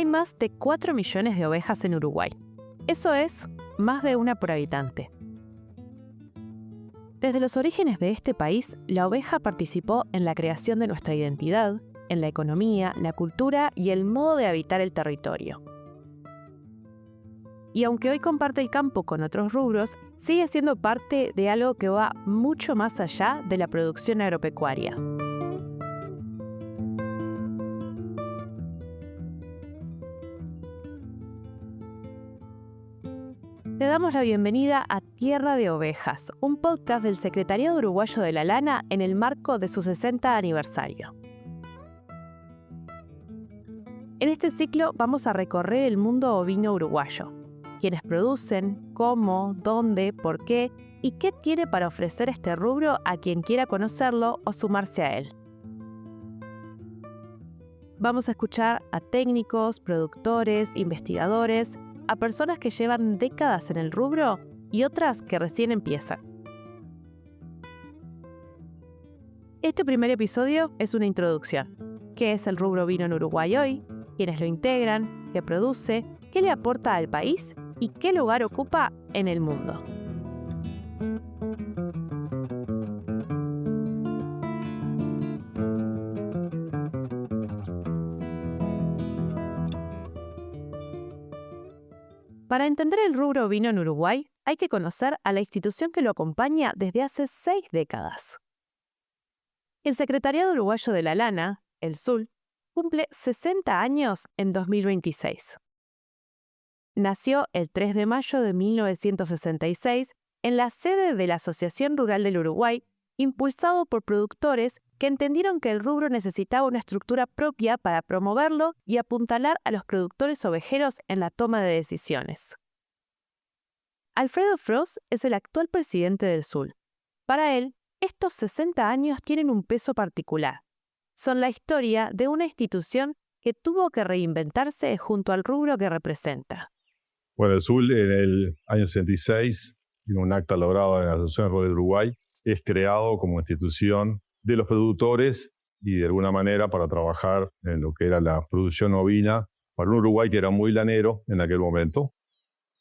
más de 4 millones de ovejas en Uruguay. Eso es más de una por habitante. Desde los orígenes de este país, la oveja participó en la creación de nuestra identidad, en la economía, la cultura y el modo de habitar el territorio. Y aunque hoy comparte el campo con otros rubros, sigue siendo parte de algo que va mucho más allá de la producción agropecuaria. Te damos la bienvenida a Tierra de Ovejas, un podcast del Secretariado Uruguayo de la Lana en el marco de su 60 aniversario. En este ciclo vamos a recorrer el mundo ovino uruguayo, quiénes producen, cómo, dónde, por qué y qué tiene para ofrecer este rubro a quien quiera conocerlo o sumarse a él. Vamos a escuchar a técnicos, productores, investigadores, a personas que llevan décadas en el rubro y otras que recién empiezan. Este primer episodio es una introducción. ¿Qué es el rubro ovino en Uruguay hoy? ¿Quiénes lo integran? ¿Qué produce? ¿Qué le aporta al país? ¿Y qué lugar ocupa en el mundo? Para entender el rubro ovino en Uruguay, hay que conocer a la institución que lo acompaña desde hace 6 décadas. El Secretariado Uruguayo de la Lana, el SUL, cumple 60 años en 2026. Nació el 3 de mayo de 1966 en la sede de la Asociación Rural del Uruguay, impulsado por productores que entendieron que el rubro necesitaba una estructura propia para promoverlo y apuntalar a los productores ovejeros en la toma de decisiones. Alfredo Frost es el actual presidente del SUL. Para él, estos 60 años tienen un peso particular. Son la historia de una institución que tuvo que reinventarse junto al rubro que representa. Bueno, el SUL en el año 66, en un acta logrado en la Asociación Rural del Uruguay, es creado como institución de los productores y de alguna manera para trabajar en lo que era la producción ovina para un Uruguay que era muy lanero en aquel momento.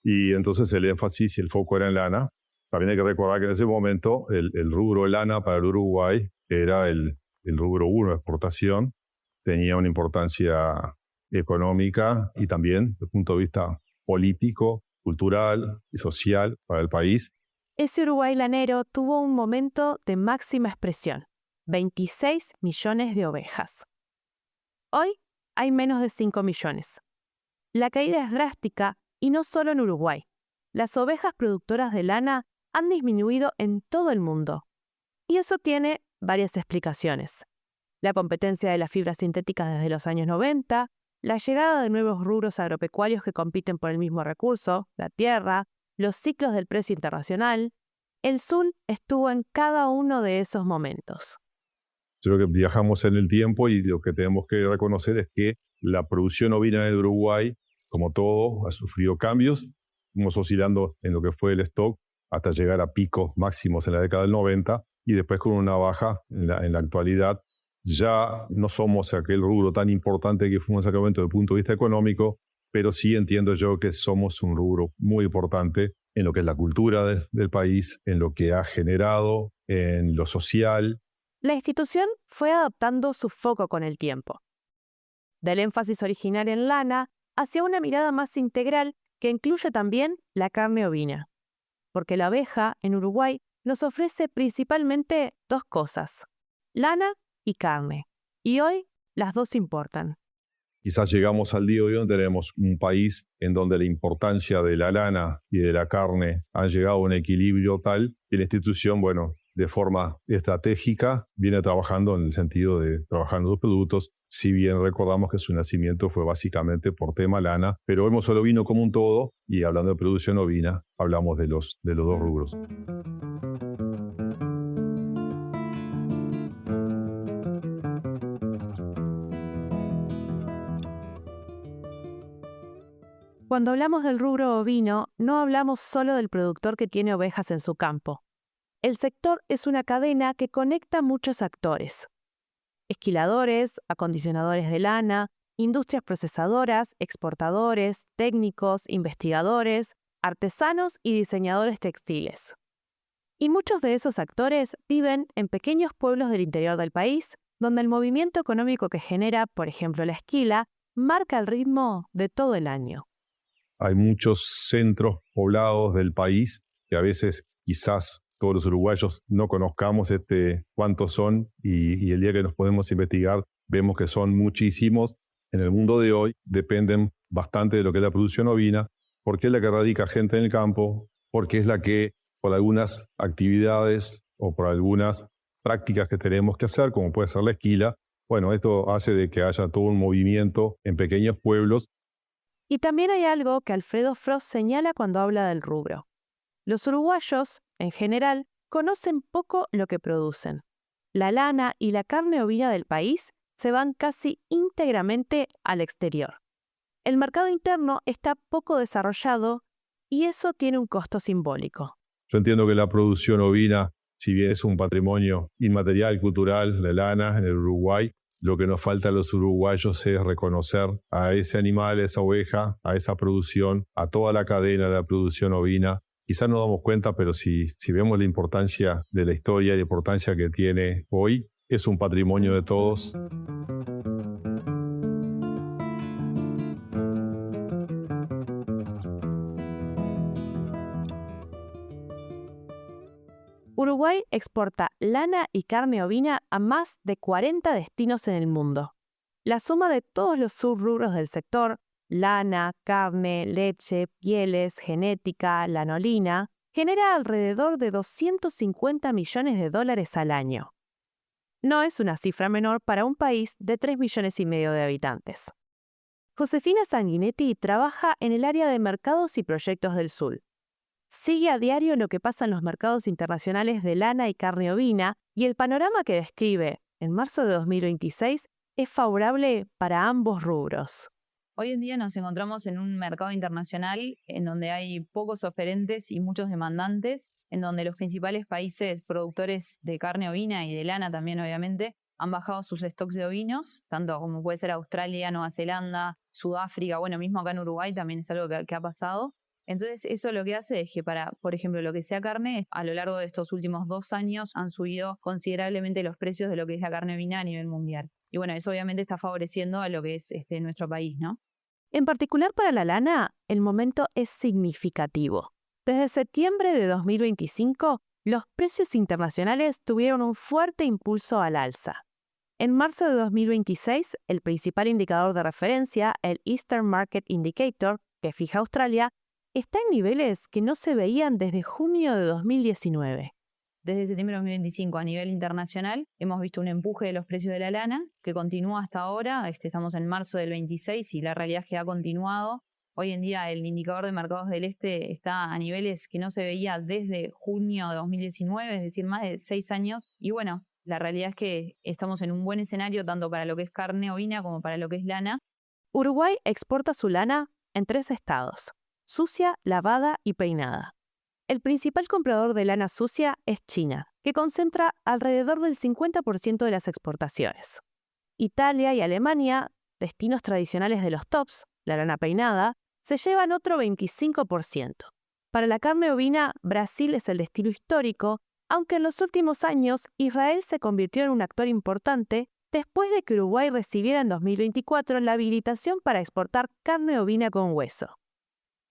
Y entonces el énfasis y el foco era en lana. También hay que recordar que en ese momento el rubro lana para el Uruguay era el rubro 1 de exportación. Tenía una importancia económica y también desde el punto de vista político, cultural y social para el país. Ese Uruguay lanero tuvo un momento de máxima expresión, 26 millones de ovejas. Hoy hay menos de 5 millones. La caída es drástica y no solo en Uruguay. Las ovejas productoras de lana han disminuido en todo el mundo. Y eso tiene varias explicaciones. La competencia de las fibras sintéticas desde los años 90, la llegada de nuevos rubros agropecuarios que compiten por el mismo recurso, la tierra, los ciclos del precio internacional. El SUL estuvo en cada uno de esos momentos. Yo creo que viajamos en el tiempo y lo que tenemos que reconocer es que la producción ovina en Uruguay, como todo, ha sufrido cambios. Fuimos oscilando en lo que fue el stock hasta llegar a picos máximos en la década del 90 y después con una baja en la actualidad. Ya no somos aquel rubro tan importante que fuimos en aquel momento desde el punto de vista económico, pero sí entiendo yo que somos un rubro muy importante en lo que es la cultura del país, en lo que ha generado, en lo social. La institución fue adaptando su foco con el tiempo. Del énfasis original en lana hacia una mirada más integral que incluye también la carne ovina. Porque la oveja, en Uruguay, nos ofrece principalmente 2 cosas, lana y carne. Y hoy las 2 importan. Quizás llegamos al día de hoy donde tenemos un país en donde la importancia de la lana y de la carne han llegado a un equilibrio tal que la institución, de forma estratégica, viene trabajando en el sentido de trabajar en los productos, si bien recordamos que su nacimiento fue básicamente por tema lana, pero vemos el ovino como un todo y hablando de producción ovina, hablamos de los 2 rubros. Cuando hablamos del rubro ovino, no hablamos solo del productor que tiene ovejas en su campo. El sector es una cadena que conecta muchos actores. Esquiladores, acondicionadores de lana, industrias procesadoras, exportadores, técnicos, investigadores, artesanos y diseñadores textiles. Y muchos de esos actores viven en pequeños pueblos del interior del país, donde el movimiento económico que genera, por ejemplo, la esquila, marca el ritmo de todo el año. Hay muchos centros poblados del país que a veces quizás todos los uruguayos no conozcamos cuántos son y el día que nos podemos investigar vemos que son muchísimos. En el mundo de hoy dependen bastante de lo que es la producción ovina, porque es la que radica gente en el campo, porque es la que por algunas actividades o por algunas prácticas que tenemos que hacer, como puede ser la esquila, bueno, esto hace de que haya todo un movimiento en pequeños pueblos. Y también hay algo que Alfredo Frost señala cuando habla del rubro. Los uruguayos, en general, conocen poco lo que producen. La lana y la carne ovina del país se van casi íntegramente al exterior. El mercado interno está poco desarrollado y eso tiene un costo simbólico. Yo entiendo que la producción ovina, si bien es un patrimonio inmaterial, cultural, de lana en el Uruguay, lo que nos falta a los uruguayos es reconocer a ese animal, a esa oveja, a esa producción, a toda la cadena de la producción ovina. Quizás no damos cuenta, pero si vemos la importancia de la historia y la importancia que tiene hoy, es un patrimonio de todos. Uruguay exporta lana y carne ovina a más de 40 destinos en el mundo. La suma de todos los subrubros del sector, lana, carne, leche, pieles, genética, lanolina, genera alrededor de $250 millones al año. No es una cifra menor para un país de 3,5 millones de habitantes. Josefina Sanguinetti trabaja en el área de mercados y proyectos del SUL. Sigue a diario lo que pasa en los mercados internacionales de lana y carne ovina y el panorama que describe en marzo de 2026 es favorable para ambos rubros. Hoy en día nos encontramos en un mercado internacional en donde hay pocos oferentes y muchos demandantes, en donde los principales países productores de carne ovina y de lana también obviamente han bajado sus stocks de ovinos, tanto como puede ser Australia, Nueva Zelanda, Sudáfrica, bueno, mismo acá en Uruguay también es algo que ha pasado. Entonces eso lo que hace es que para, por ejemplo, lo que sea carne, a lo largo de estos últimos 2 años han subido considerablemente los precios de lo que es la carne ovina a nivel mundial. Y bueno, eso obviamente está favoreciendo a lo que es nuestro país, ¿no? En particular para la lana, el momento es significativo. Desde septiembre de 2025, los precios internacionales tuvieron un fuerte impulso al alza. En marzo de 2026, el principal indicador de referencia, el Eastern Market Indicator, que fija Australia, está en niveles que no se veían desde junio de 2019. Desde septiembre de 2025 a nivel internacional hemos visto un empuje de los precios de la lana que continúa hasta ahora. Estamos en marzo del 26 y la realidad es que ha continuado. Hoy en día el indicador de mercados del este está a niveles que no se veía desde junio de 2019, es decir, más de 6 años. Y bueno, la realidad es que estamos en un buen escenario tanto para lo que es carne ovina como para lo que es lana. Uruguay exporta su lana en 3 estados: sucia, lavada y peinada. El principal comprador de lana sucia es China, que concentra alrededor del 50% de las exportaciones. Italia y Alemania, destinos tradicionales de los tops, la lana peinada, se llevan otro 25%. Para la carne ovina, Brasil es el destino histórico, aunque en los últimos años Israel se convirtió en un actor importante después de que Uruguay recibiera en 2024 la habilitación para exportar carne ovina con hueso.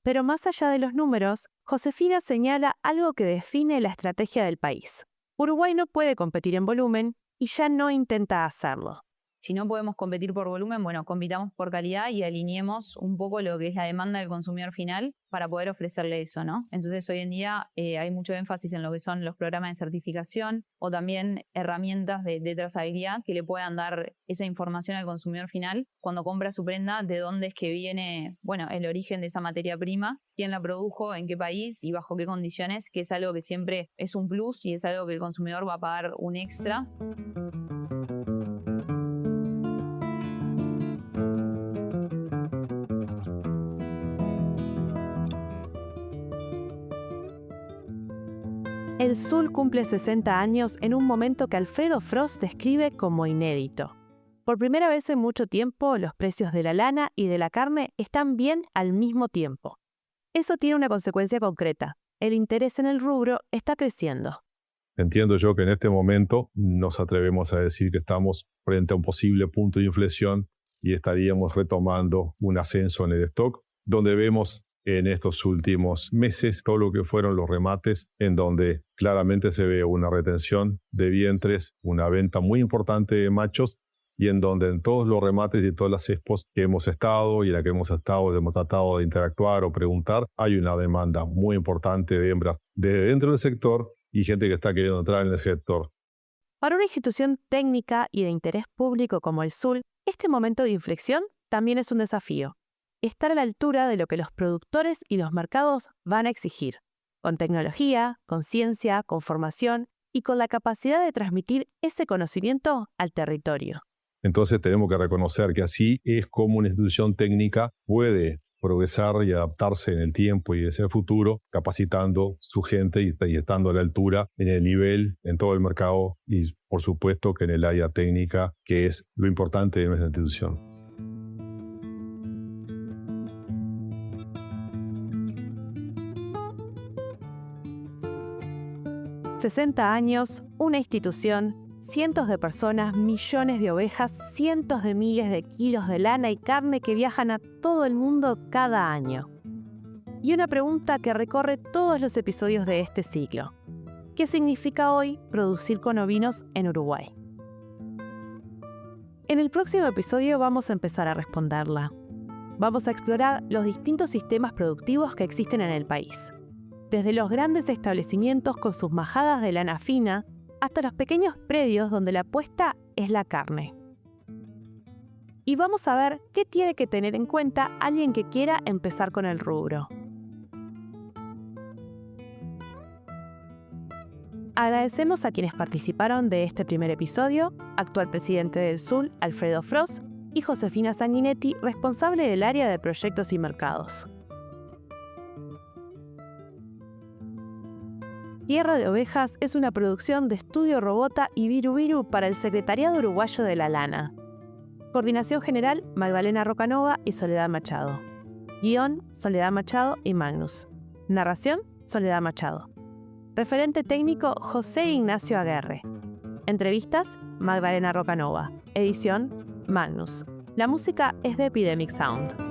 Pero más allá de los números, Josefina señala algo que define la estrategia del país. Uruguay no puede competir en volumen y ya no intenta hacerlo. Si no podemos competir por volumen, bueno, compitamos por calidad y alineemos un poco lo que es la demanda del consumidor final para poder ofrecerle eso, ¿no? Entonces hoy en día hay mucho énfasis en lo que son los programas de certificación o también herramientas de trazabilidad que le puedan dar esa información al consumidor final cuando compra su prenda, de dónde es que viene, bueno, el origen de esa materia prima, quién la produjo, en qué país y bajo qué condiciones, que es algo que siempre es un plus y es algo que el consumidor va a pagar un extra. El SUL cumple 60 años en un momento que Alfredo Frost describe como inédito. Por primera vez en mucho tiempo, los precios de la lana y de la carne están bien al mismo tiempo. Eso tiene una consecuencia concreta. El interés en el rubro está creciendo. Entiendo yo que en este momento nos atrevemos a decir que estamos frente a un posible punto de inflexión y estaríamos retomando un ascenso en el stock, donde vemos en estos últimos meses todo lo que fueron los remates, en donde claramente se ve una retención de vientres, una venta muy importante de machos, y en donde en todos los remates y todas las expos que hemos estado y en la que hemos estado, hemos tratado de interactuar o preguntar, hay una demanda muy importante de hembras desde dentro del sector y gente que está queriendo entrar en el sector. Para una institución técnica y de interés público como el SUL, este momento de inflexión también es un desafío. Estar a la altura de lo que los productores y los mercados van a exigir, con tecnología, con ciencia, con formación y con la capacidad de transmitir ese conocimiento al territorio. Entonces tenemos que reconocer que así es como una institución técnica puede progresar y adaptarse en el tiempo y hacia el futuro, capacitando su gente y estando a la altura en el nivel, en todo el mercado y por supuesto que en el área técnica, que es lo importante de nuestra institución. «60 años, una institución, cientos de personas, millones de ovejas, cientos de miles de kilos de lana y carne que viajan a todo el mundo cada año». Y una pregunta que recorre todos los episodios de este ciclo. ¿Qué significa hoy producir con ovinos en Uruguay? En el próximo episodio vamos a empezar a responderla. Vamos a explorar los distintos sistemas productivos que existen en el país. Desde los grandes establecimientos con sus majadas de lana fina, hasta los pequeños predios donde la apuesta es la carne. Y vamos a ver qué tiene que tener en cuenta alguien que quiera empezar con el rubro. Agradecemos a quienes participaron de este primer episodio, actual presidente del SUL, Alfredo Frost, y Josefina Sanguinetti, responsable del área de proyectos y mercados. Tierra de Ovejas es una producción de Estudio Robota y Viru Viru para el Secretariado Uruguayo de la Lana. Coordinación general, Magdalena Rocanova y Soledad Machado. Guión, Soledad Machado y Magnus. Narración, Soledad Machado. Referente técnico, José Ignacio Aguerre. Entrevistas, Magdalena Rocanova. Edición, Magnus. La música es de Epidemic Sound.